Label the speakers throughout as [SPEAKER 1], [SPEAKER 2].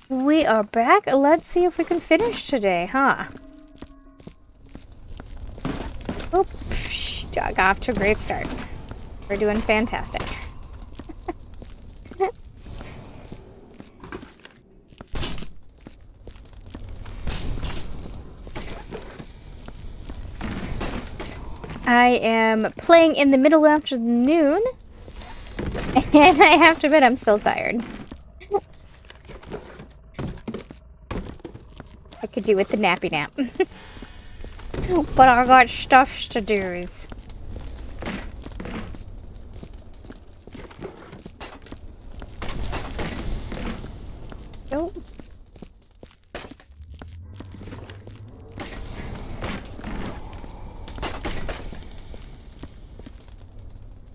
[SPEAKER 1] We are back. Let's see if we can finish today, huh? Oh, got off to a great start. We're doing fantastic. I am playing in the middle of the afternoon, and I have to admit I'm still tired. I could do with the nappy nap. But I got stuff to do. Oh.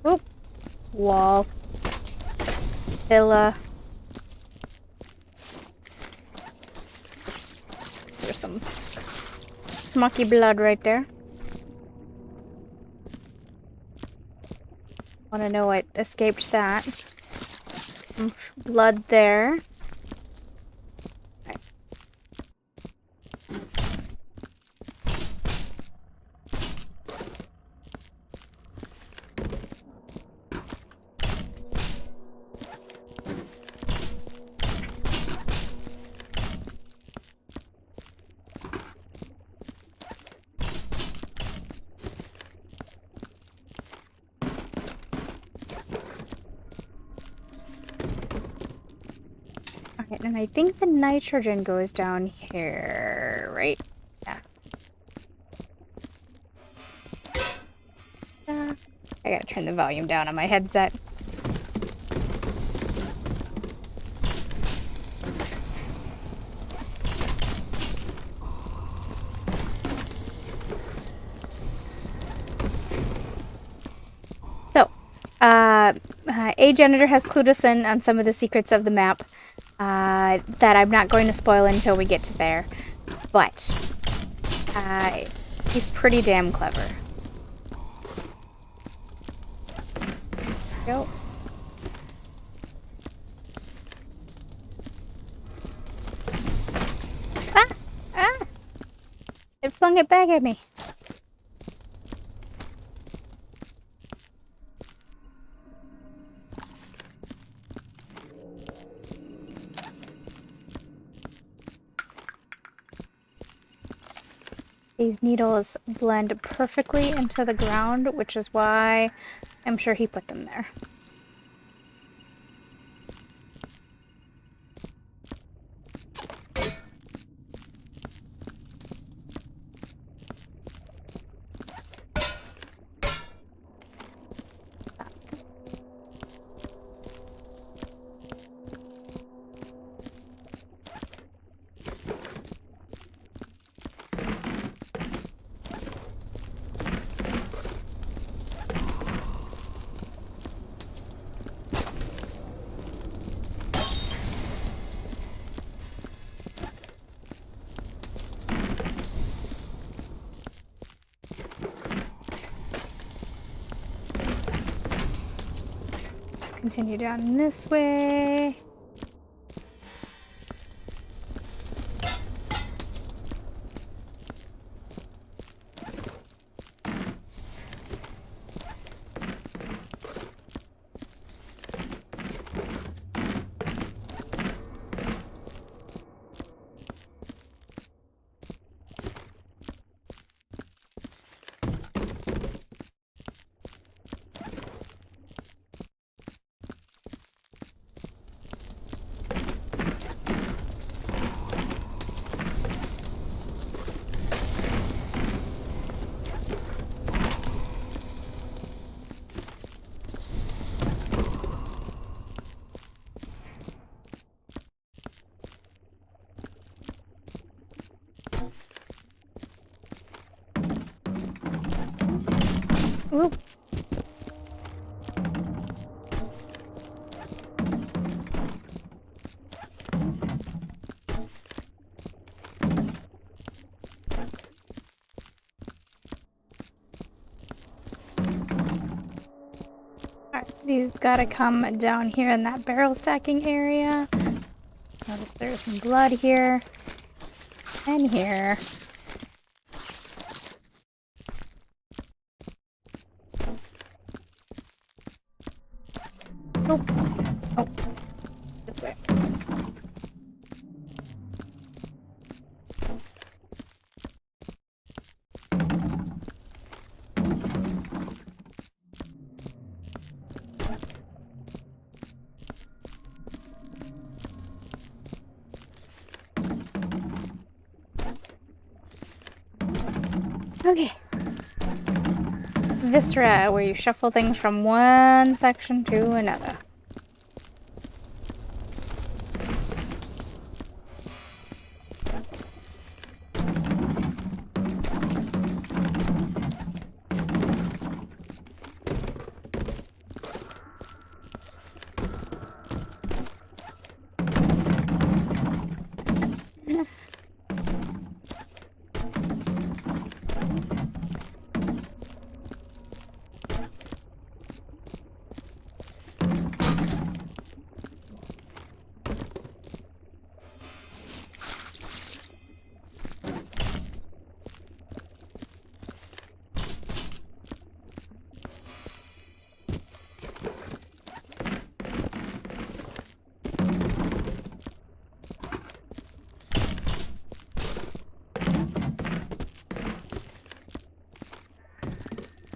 [SPEAKER 1] Oop. Wall. Villa. There's some mucky blood right there. Want to know what escaped that? Some blood there. Right. Okay, and I think the nitrogen goes down here, right? Yeah. I gotta turn the volume down on my headset. So, a janitor has clued us in on some of the secrets of the map that I'm not going to spoil until we get to there. But, he's pretty damn clever. Go. Ah! Ah! It flung it back at me. These needles blend perfectly into the ground, which is why I'm sure he put them there. Continue down this way. Oop. Alright, these gotta come down here in that barrel stacking area. Notice there's some blood here. And here. Oh. Oh. This way. Okay. Viscera, where you shuffle things from one section to another.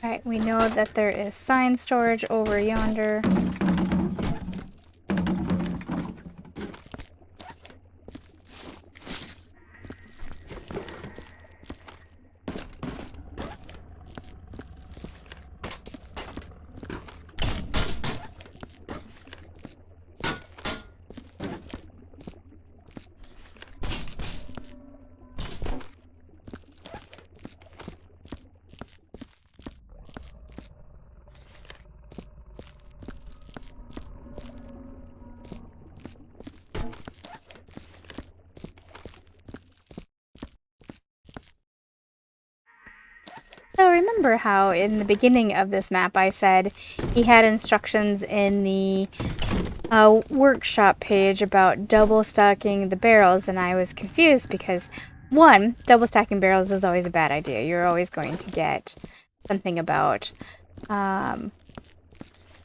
[SPEAKER 1] Alright, we know that there is sign storage over yonder. So remember how in the beginning of this map I said he had instructions in the workshop page about double stacking the barrels, and I was confused because, one, double stacking barrels is always a bad idea. You're always going to get something about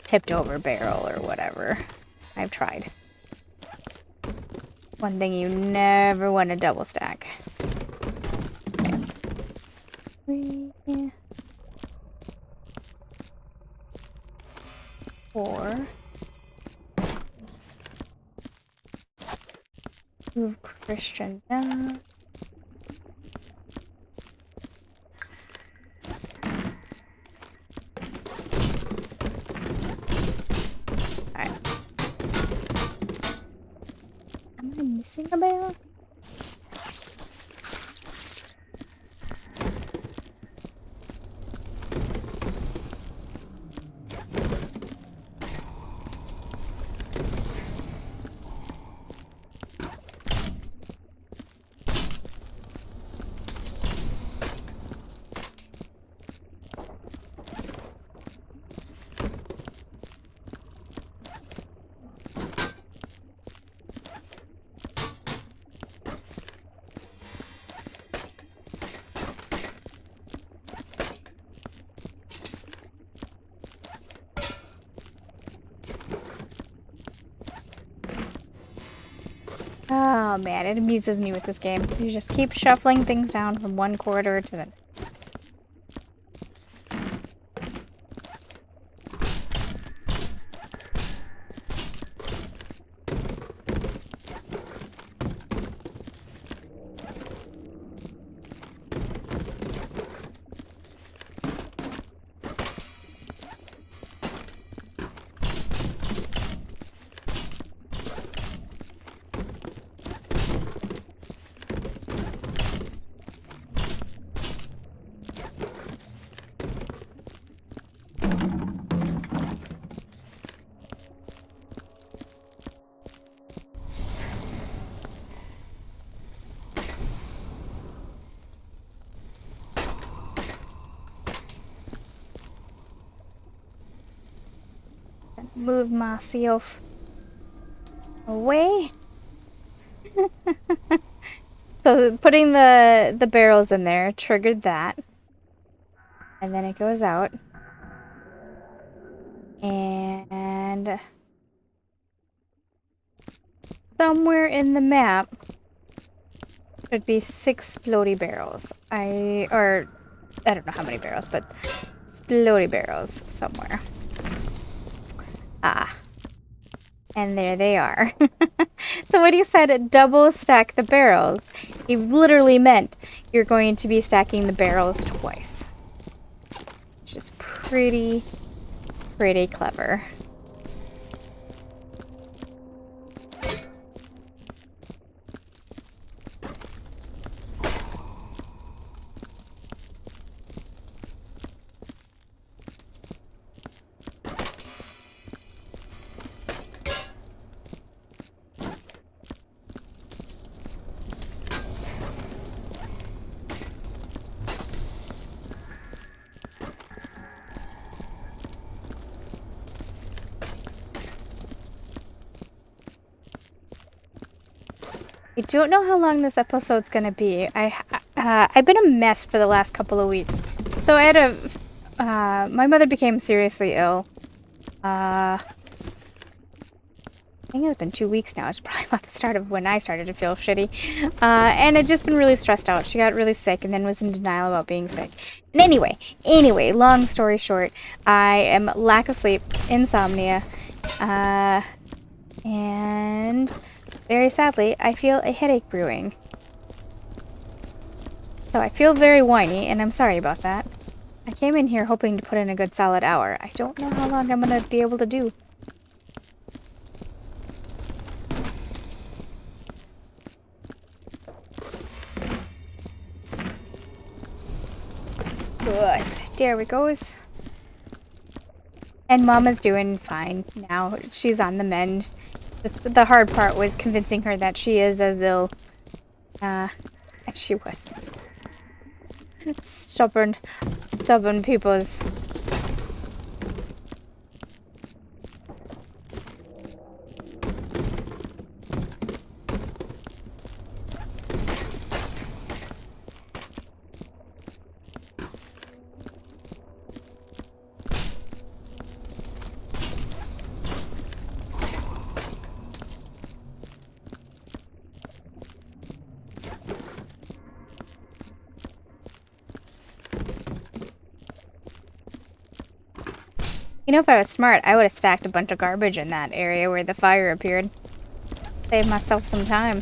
[SPEAKER 1] tipped over barrel or whatever. I've tried. One thing you never want to double stack. Okay. 3, 4. Move Christian down. Alright. Am I missing a barrel? Oh man, it amuses me with this game. You just keep shuffling things down from one corridor to the next. Move myself away. So putting the barrels in there triggered that. And then it goes out. And somewhere in the map should be 6 splody barrels. I don't know how many barrels, but splody barrels somewhere. Ah. And there they are. So when he said double stack the barrels, he literally meant you're going to be stacking the barrels twice. Which is pretty clever. I don't know how long this episode's gonna be. I've been a mess for the last couple of weeks. So I had my mother became seriously ill. I think it's been 2 weeks now. It's probably about the start of when I started to feel shitty. And I'd just been really stressed out. She got really sick and then was in denial about being sick. And anyway, long story short, I am lack of sleep, insomnia, and very sadly, I feel a headache brewing. So I feel very whiny, and I'm sorry about that. I came in here hoping to put in a good solid hour. I don't know how long I'm gonna be able to do. Good. There we goes. And Mama's doing fine now. She's on the mend. Just the hard part was convincing her that she is as ill as she was. Stubborn peoples. You know, if I was smart, I would have stacked a bunch of garbage in that area where the fire appeared. Save myself some time.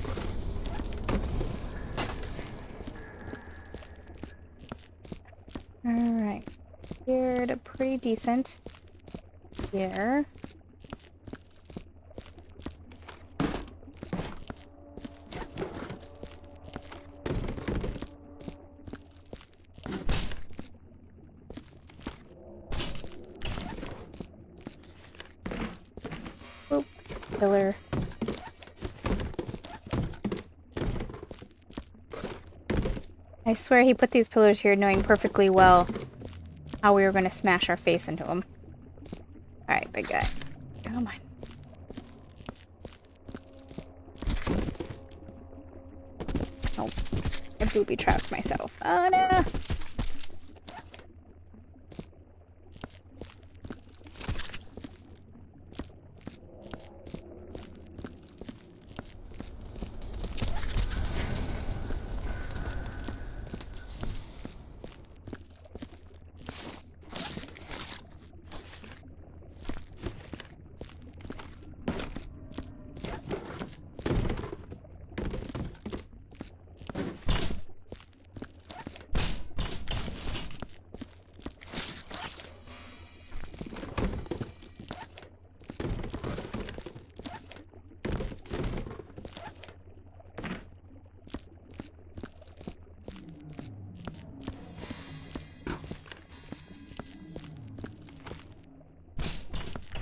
[SPEAKER 1] Alright. Cleared pretty decent here. Pillar. I swear he put these pillars here knowing perfectly well how we were going to smash our face into them. Alright, big guy. Come on. Oh, I booby trapped myself. Oh no!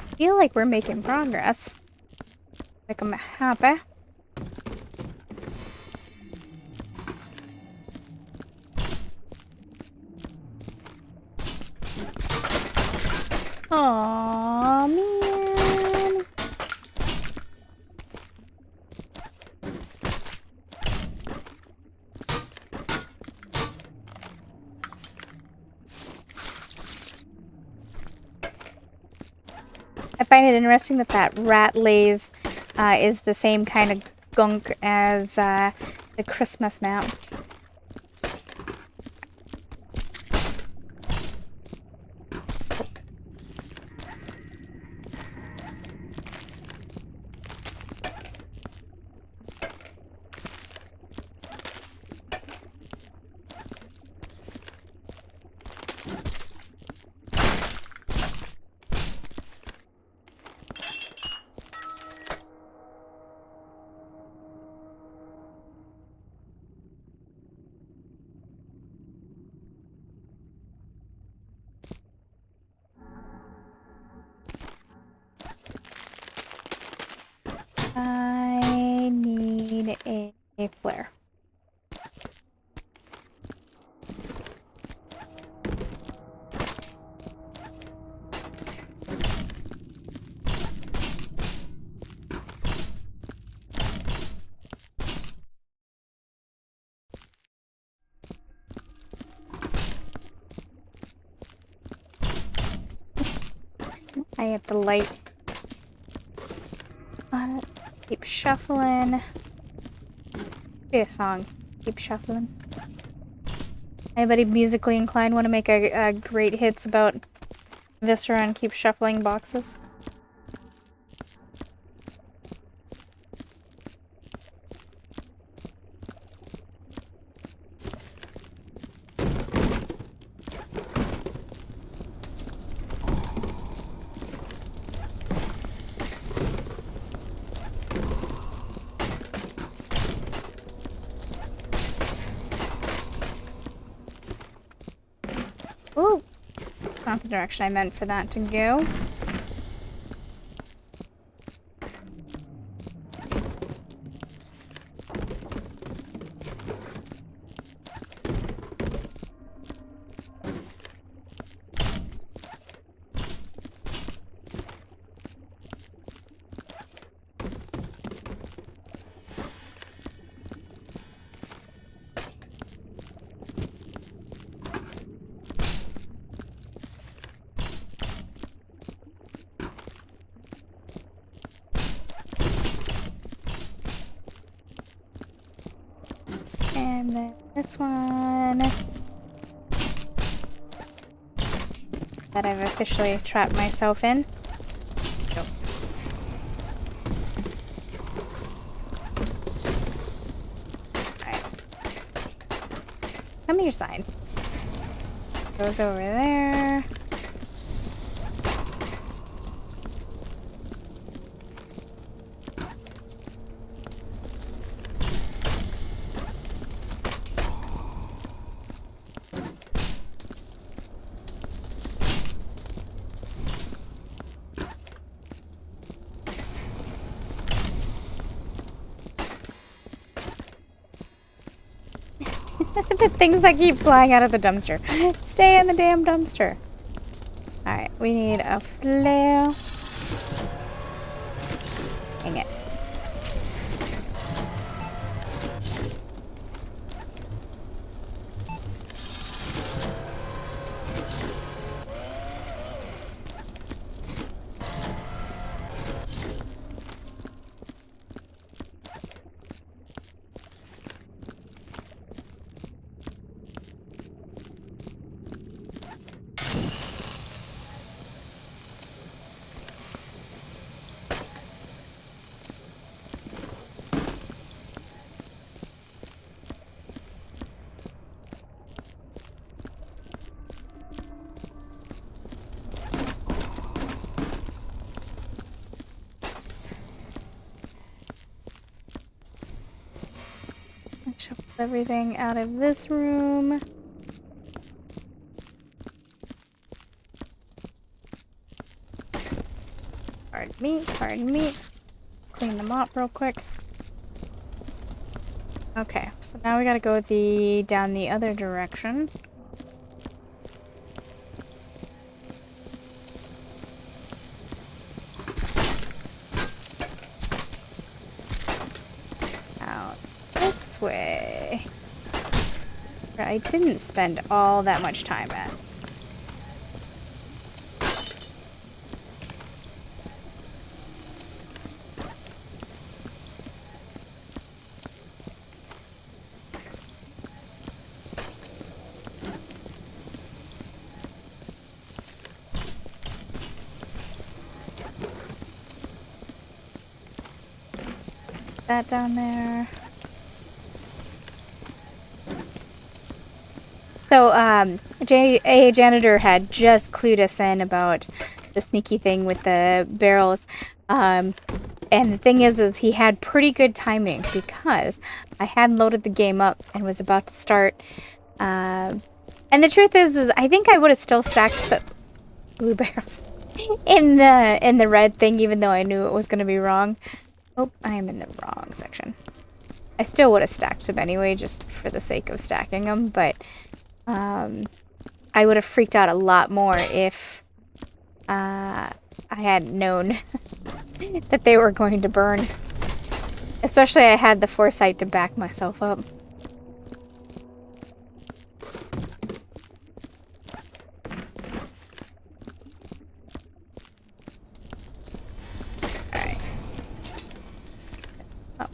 [SPEAKER 1] I feel like we're making progress. Like I'm happy. Aw, man. I find it interesting that that rat lays is the same kind of gunk as the Christmas map. I need a flare. I have the light. Keep shuffling. Be a song. Keep shuffling. Anybody musically inclined want to make a great hits about Viscera and keep shuffling boxes? Ooh! Not the direction I meant for that to go. And then this one that I've officially trapped myself in. Nope. Alright. Come here, side. Goes over there. The things that keep flying out of the dumpster. Stay in the damn dumpster. Alright, we need a flare. Dang it. Shuffle everything out of this room. Pardon me. Clean them up real quick. Okay, so now we gotta go down the other direction. Out this way. Where I didn't spend all that much time at. That down there. So, a janitor had just clued us in about the sneaky thing with the barrels. And the thing is he had pretty good timing because I had loaded the game up and was about to start. And the truth is I think I would have still stacked the blue barrels in the red thing, even though I knew it was going to be wrong. Oh, I am in the wrong section. I still would have stacked them anyway, just for the sake of stacking them, but I would have freaked out a lot more if I had known that they were going to burn. Especially I had the foresight to back myself up. Alright. Up.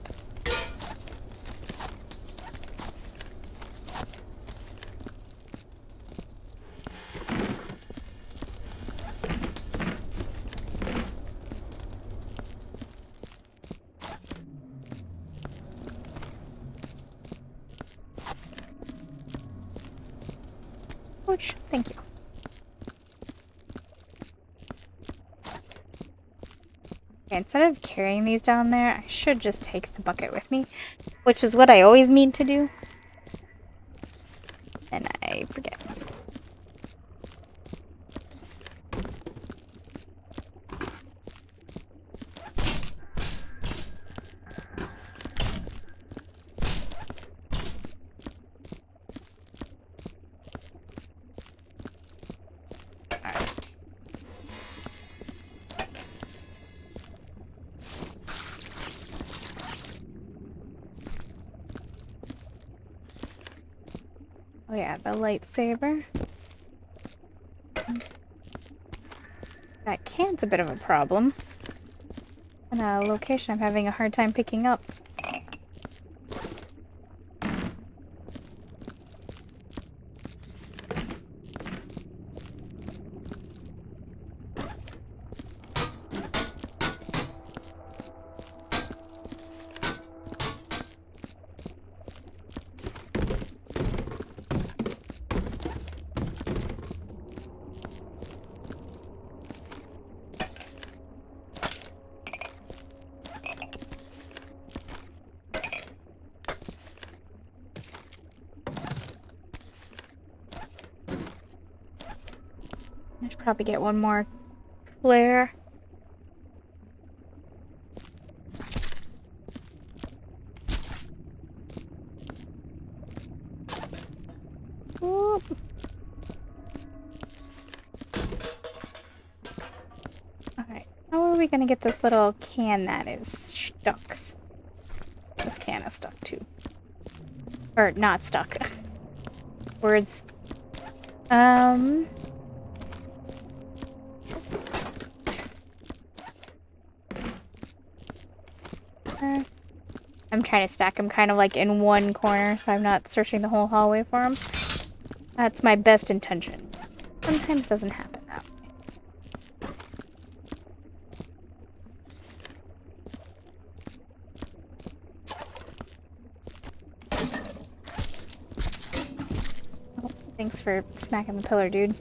[SPEAKER 1] Ouch, thank you. Okay, instead of carrying these down there, I should just take the bucket with me, which is what I always mean to do. And I forget. Oh yeah, the lightsaber. That can's a bit of a problem. And a location I'm having a hard time picking up. I should probably get one more flare. Whoop. Alright, how are we gonna get this little can that is stuck? This can is stuck too. Or not stuck. Words. I'm trying to stack them kind of like in one corner, so I'm not searching the whole hallway for them. That's my best intention. Sometimes doesn't happen that way. Oh, thanks for smacking the pillar, dude.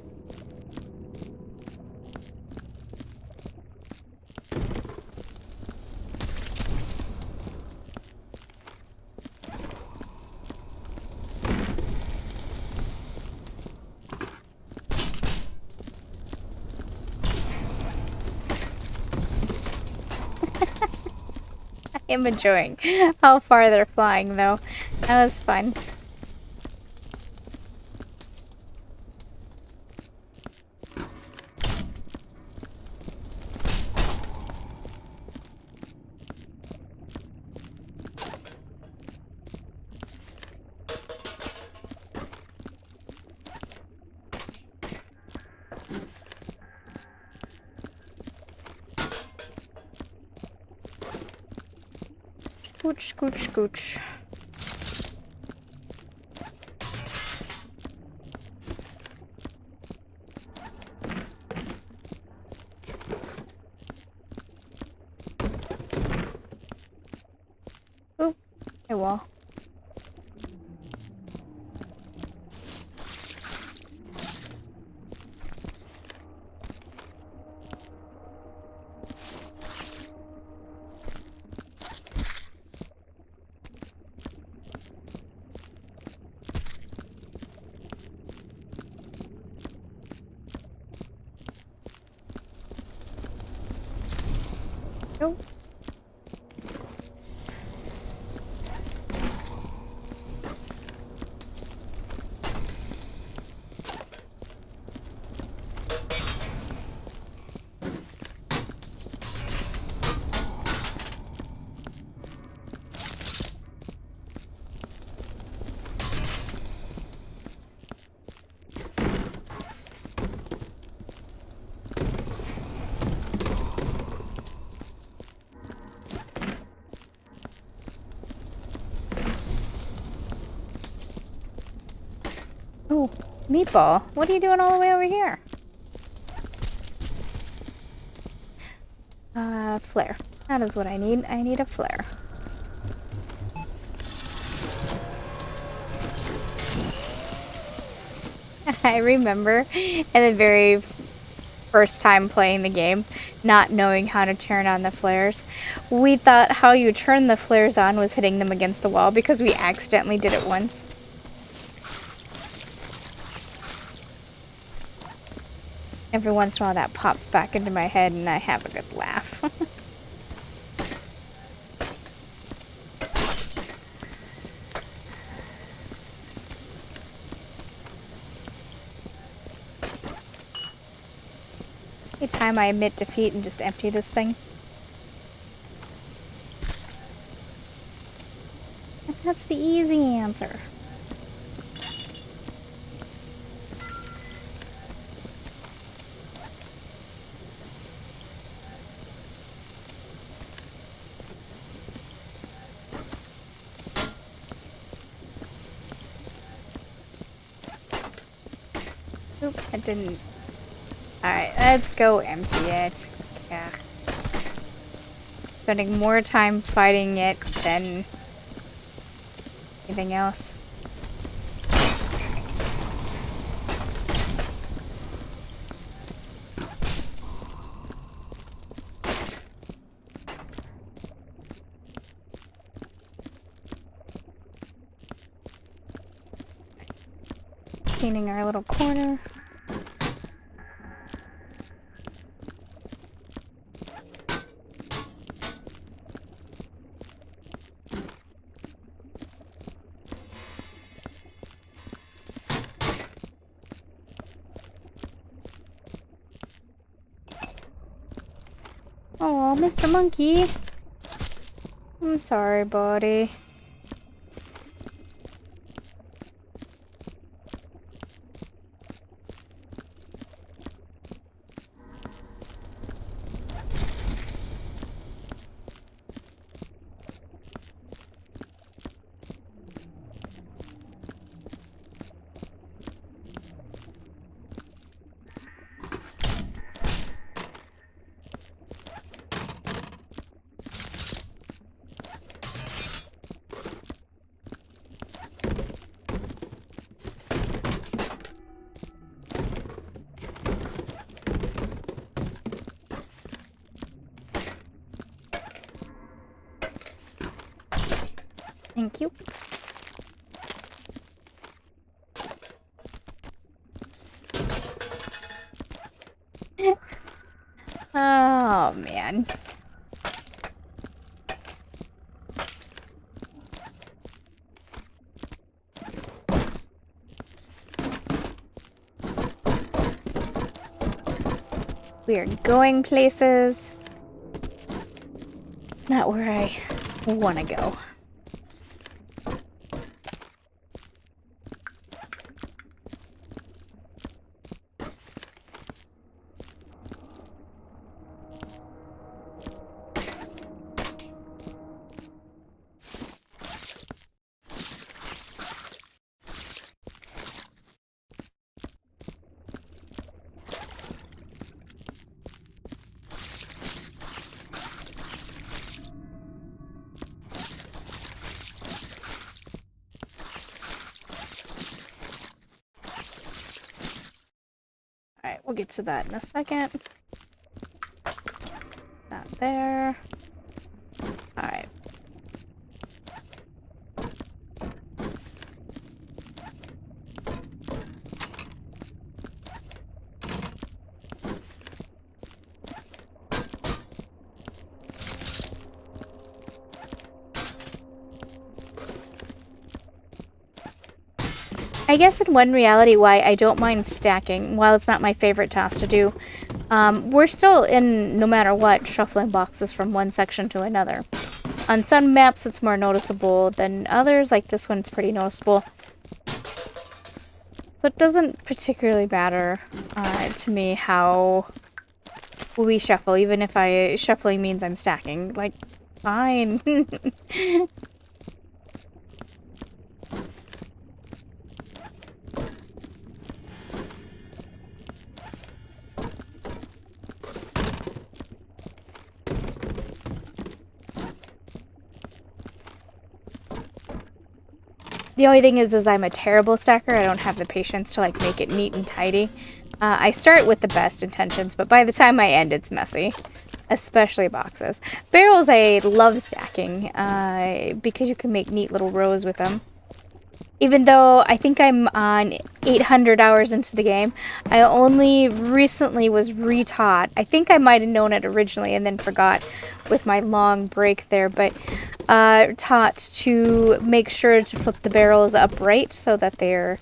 [SPEAKER 1] I'm enjoying how far they're flying, though. That was fun. Scooch, scooch, scooch. I will. Nope. Oh, Meatball, what are you doing all the way over here? Flare. That is what I need. I need a flare. I remember at the very first time playing the game, not knowing how to turn on the flares. We thought how you turn the flares on was hitting them against the wall because we accidentally did it once. Every once in a while that pops back into my head and I have a good laugh. Every time I admit defeat and just empty this thing. And that's the easy answer. Oop, I didn't. Alright, let's go empty it. Yeah. Spending more time fighting it than anything else. Cleaning our little corner. Oh, Mr. Monkey. I'm sorry, buddy. Thank you. Oh, man. We are going places. It's not where I want to go. We'll get to that in a second. That there. Alright. I guess in one reality why I don't mind stacking, while it's not my favorite task to do, we're still in, no matter what, shuffling boxes from one section to another. On some maps it's more noticeable than others, like this one's pretty noticeable. So it doesn't particularly matter to me how we shuffle, even if shuffling means I'm stacking. Like, fine. The only thing is I'm a terrible stacker. I don't have the patience to, like, make it neat and tidy. I start with the best intentions, but by the time I end, it's messy. Especially boxes. Barrels I love stacking, because you can make neat little rows with them. Even though I think I'm on 800 hours into the game, I only recently was retaught. I think I might have known it originally and then forgot with my long break there, but taught to make sure to flip the barrels upright so that they're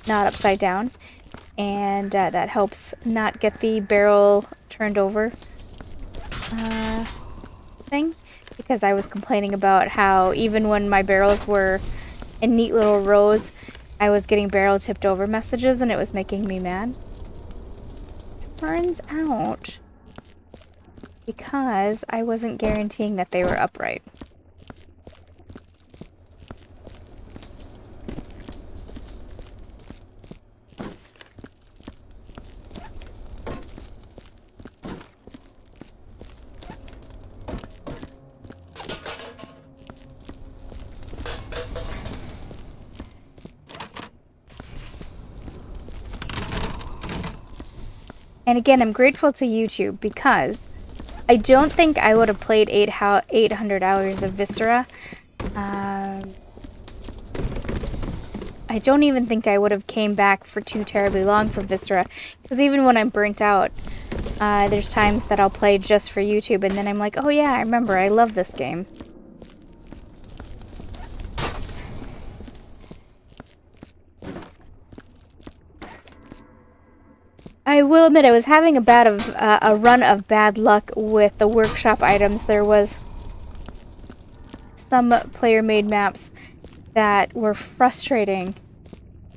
[SPEAKER 1] not upside down. And that helps not get the barrel turned over thing. Because I was complaining about how even when my barrels were in neat little rows, I was getting barrel tipped over messages and it was making me mad. Turns out, because I wasn't guaranteeing that they were upright. And again, I'm grateful to YouTube because I don't think I would have played 800 hours of Viscera. I don't even think I would have came back for too terribly long for Viscera. Because even when I'm burnt out, there's times that I'll play just for YouTube and then I'm like, oh yeah, I remember, I love this game. I will admit, I was having a run of bad luck with the workshop items. There was some player-made maps that were frustrating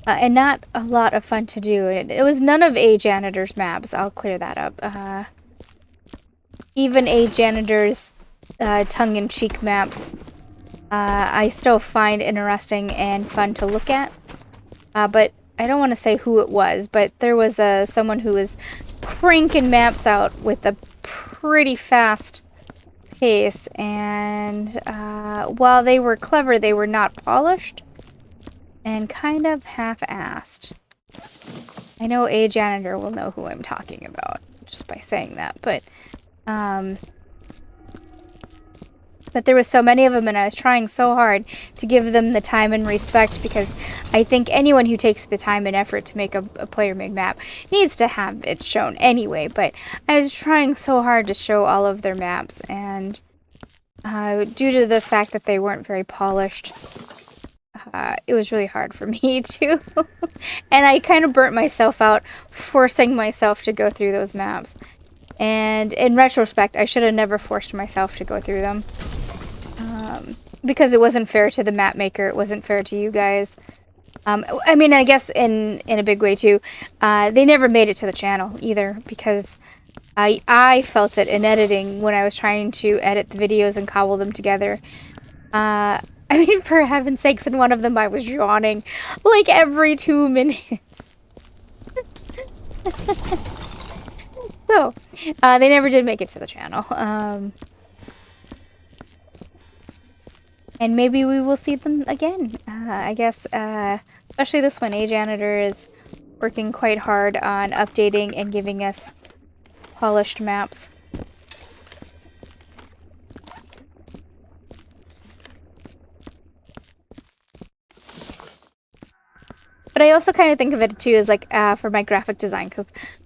[SPEAKER 1] and not a lot of fun to do. It was none of a janitor's maps. I'll clear that up. Even a janitor's tongue-in-cheek maps, I still find interesting and fun to look at. But I don't want to say who it was, but there was someone who was cranking maps out with a pretty fast pace, and while they were clever, they were not polished and kind of half-assed. I know a janitor will know who I'm talking about just by saying that, but there was so many of them, and I was trying so hard to give them the time and respect, because I think anyone who takes the time and effort to make a player-made map needs to have it shown anyway, but I was trying so hard to show all of their maps, and due to the fact that they weren't very polished, it was really hard for me to, and I kind of burnt myself out forcing myself to go through those maps. And in retrospect, I should have never forced myself to go through them. Because it wasn't fair to the map maker, it wasn't fair to you guys. I mean, I guess in a big way too. They never made it to the channel either, because I felt it in editing when I was trying to edit the videos and cobble them together. I mean, for heaven's sakes, in one of them I was yawning like every 2 minutes. So, they never did make it to the channel. And maybe we will see them again. I guess, especially this one, A Janitor is working quite hard on updating and giving us polished maps. But I also kind of think of it too as like for my graphic design, because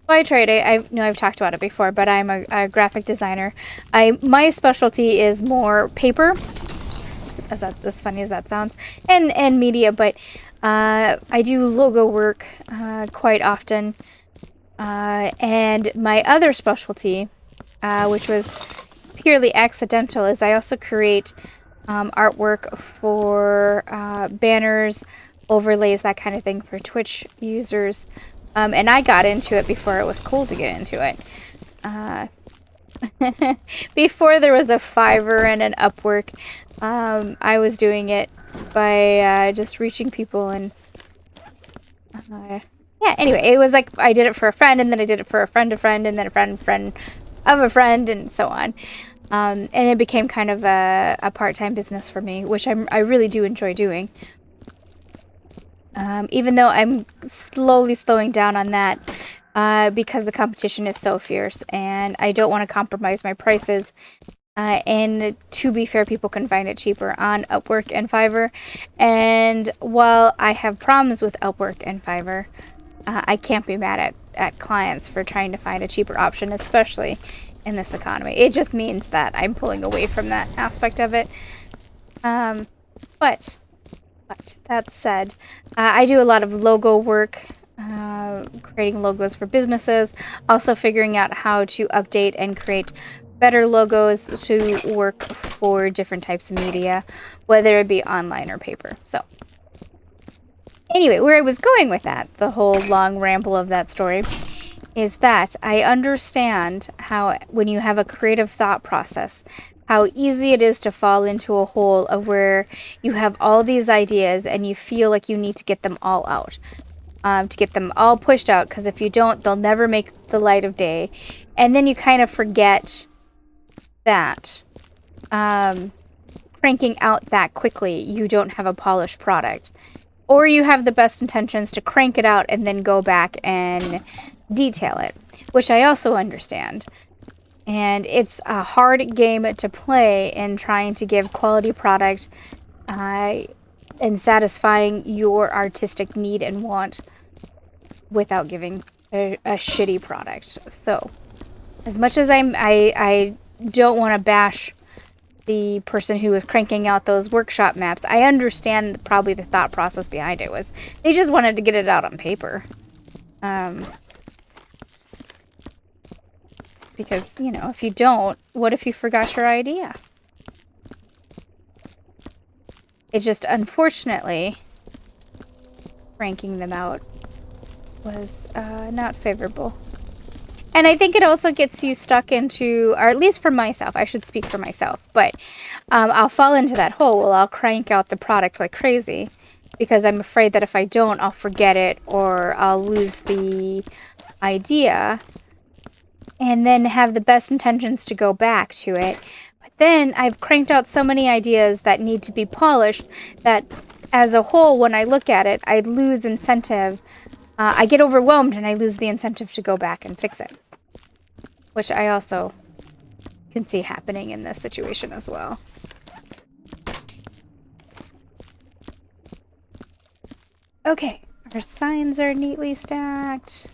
[SPEAKER 1] I trade. I know I've talked about it before, but I'm a graphic designer. My specialty is more paper, as funny as that sounds, and media. But I do logo work quite often, and my other specialty, which was purely accidental, is I also create artwork for banners, overlays, that kind of thing for Twitch users. And I got into it before it was cool to get into it. Before there was a Fiverr and an Upwork, I was doing it by just reaching people and yeah, anyway, it was like I did it for a friend, and then I did it for a friend, and then a friend of a friend, and so on. And it became kind of a part-time business for me, which I really do enjoy doing. Even though I'm slowly slowing down on that because the competition is so fierce, and I don't want to compromise my prices. And to be fair, people can find it cheaper on Upwork and Fiverr. And while I have problems with Upwork and Fiverr, I can't be mad at clients for trying to find a cheaper option, especially in this economy. It just means that I'm pulling away from that aspect of it. But that said, I do a lot of logo work, creating logos for businesses, also figuring out how to update and create better logos to work for different types of media, whether it be online or paper. So anyway, where I was going with that, the whole long ramble of that story, is that I understand how when you have a creative thought process, how easy it is to fall into a hole of where you have all these ideas and you feel like you need to get them all out, to get them all pushed out, because if you don't, they'll never make the light of day. And then you kind of forget that cranking out that quickly, you don't have a polished product. Or you have the best intentions to crank it out and then go back and detail it, which I also understand. And it's a hard game to play in trying to give quality product and satisfying your artistic need and want without giving a shitty product. So, as much as I don't want to bash the person who was cranking out those workshop maps, I understand probably the thought process behind it was they just wanted to get it out on paper. Because, you know, if you don't, what if you forgot your idea? It just, unfortunately, cranking them out was not favorable. And I think it also gets you stuck into, or at least for myself, I should speak for myself, but I'll fall into that hole. Well, I'll crank out the product like crazy because I'm afraid that if I don't, I'll forget it or I'll lose the idea and then have the best intentions to go back to it. But then I've cranked out so many ideas that need to be polished that as a whole, when I look at it, I lose incentive. I get overwhelmed and I lose the incentive to go back and fix it. Which I also can see happening in this situation as well. Okay, our signs are neatly stacked.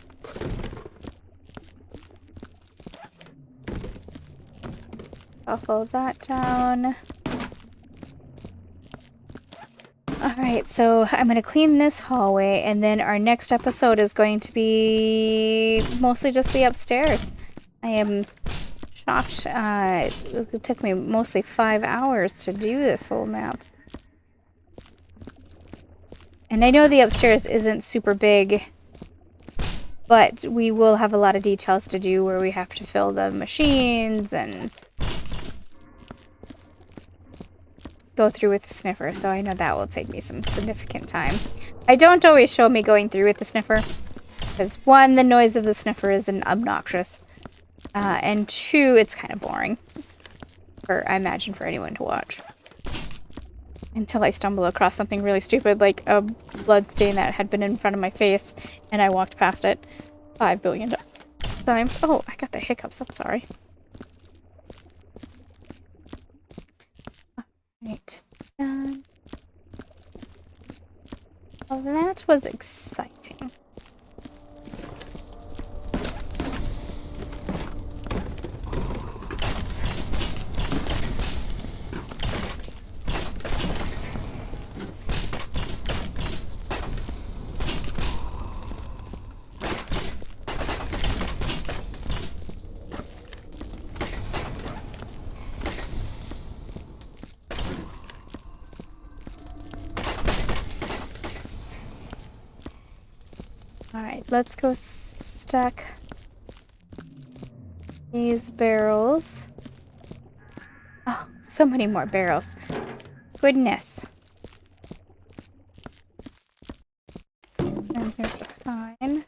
[SPEAKER 1] Shuffle that down. Alright, so I'm going to clean this hallway, and then our next episode is going to be mostly just the upstairs. I am shocked. It took me mostly 5 hours to do this whole map. And I know the upstairs isn't super big, but we will have a lot of details to do where we have to fill the machines and go through with the sniffer, so I know that will take me some significant time. I don't always show me going through with the sniffer, because one, the noise of the sniffer is obnoxious, and two, it's kind of boring, I imagine, for anyone to watch. until I stumbled across something really stupid, like a blood stain that had been in front of my face, and I walked past it 5 billion times. Oh, I got the hiccups. I'm sorry. Right. Done. Well, that was exciting. Alright, let's go stack these barrels. Oh, so many more barrels. Goodness. And here's the sign.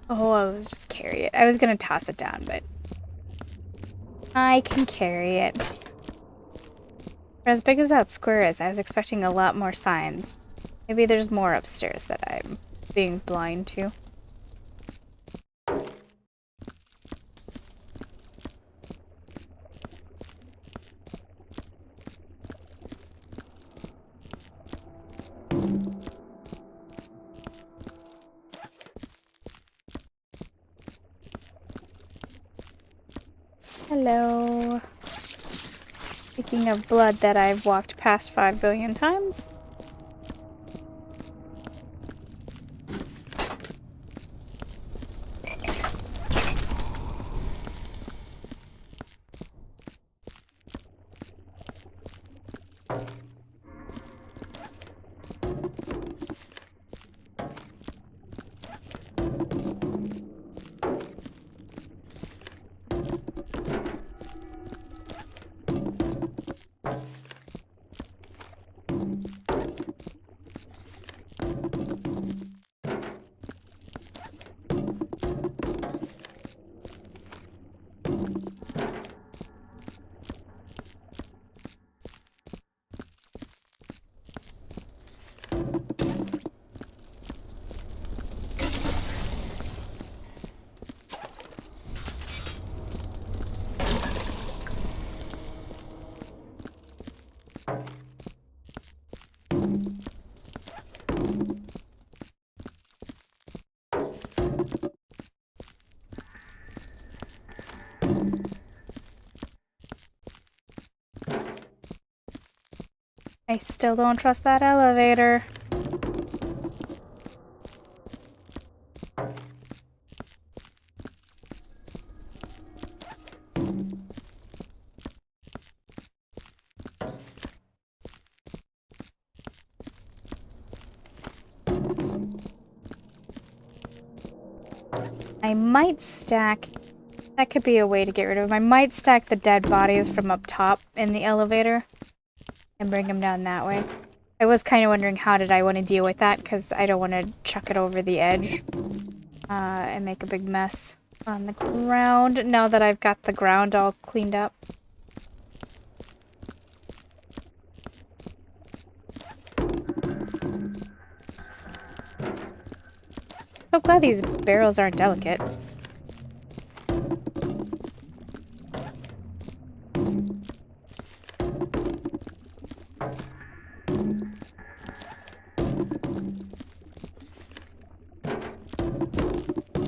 [SPEAKER 1] Oh, I'll just carry it. I was gonna toss it down, but I can carry it. For as big as that square is, I was expecting a lot more signs. Maybe there's more upstairs that I'm being blind to. Hello. Speaking of blood that I've walked past 5 billion times. I still don't trust that elevator. I might stack... That could be a way to get rid of them. I might stack the dead bodies from up top in the elevator and bring them down that way. I was kind of wondering how did I want to deal with that, because I don't want to chuck it over the edge and make a big mess on the ground now that I've got the ground all cleaned up. So glad these barrels aren't delicate.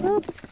[SPEAKER 1] Oops.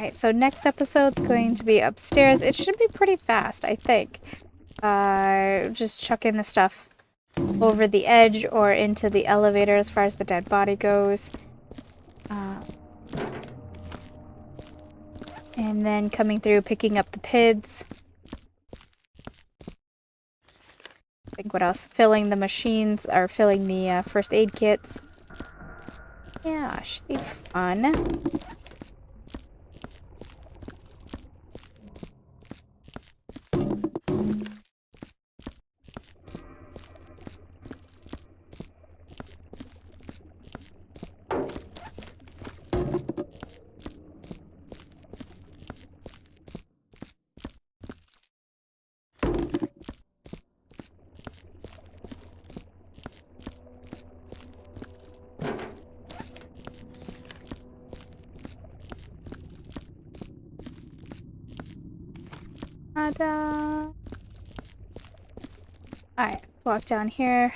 [SPEAKER 1] Alright, so next episode's going to be upstairs. It should be pretty fast, I think. Just chucking the stuff over the edge or into the elevator as far as the dead body goes. And then coming through, picking up the PIDs. I think what else? Filling the machines, or filling the first aid kits. Yeah, should be fun. Ta-da! Alright, let's walk down here.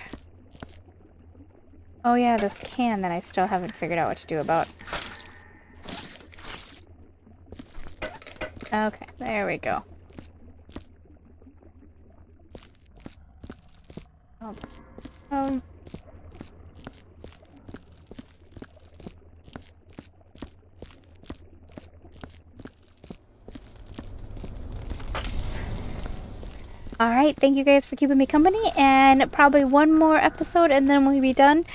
[SPEAKER 1] Oh yeah, this can that I still haven't figured out what to do about. Okay, there we go. Um, Alright, thank you guys for keeping me company, and probably one more episode and then we'll be done.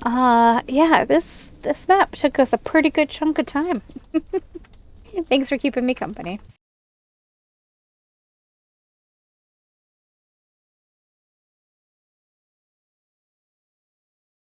[SPEAKER 1] Yeah, this map took us a pretty good chunk of time. Thanks for keeping me company.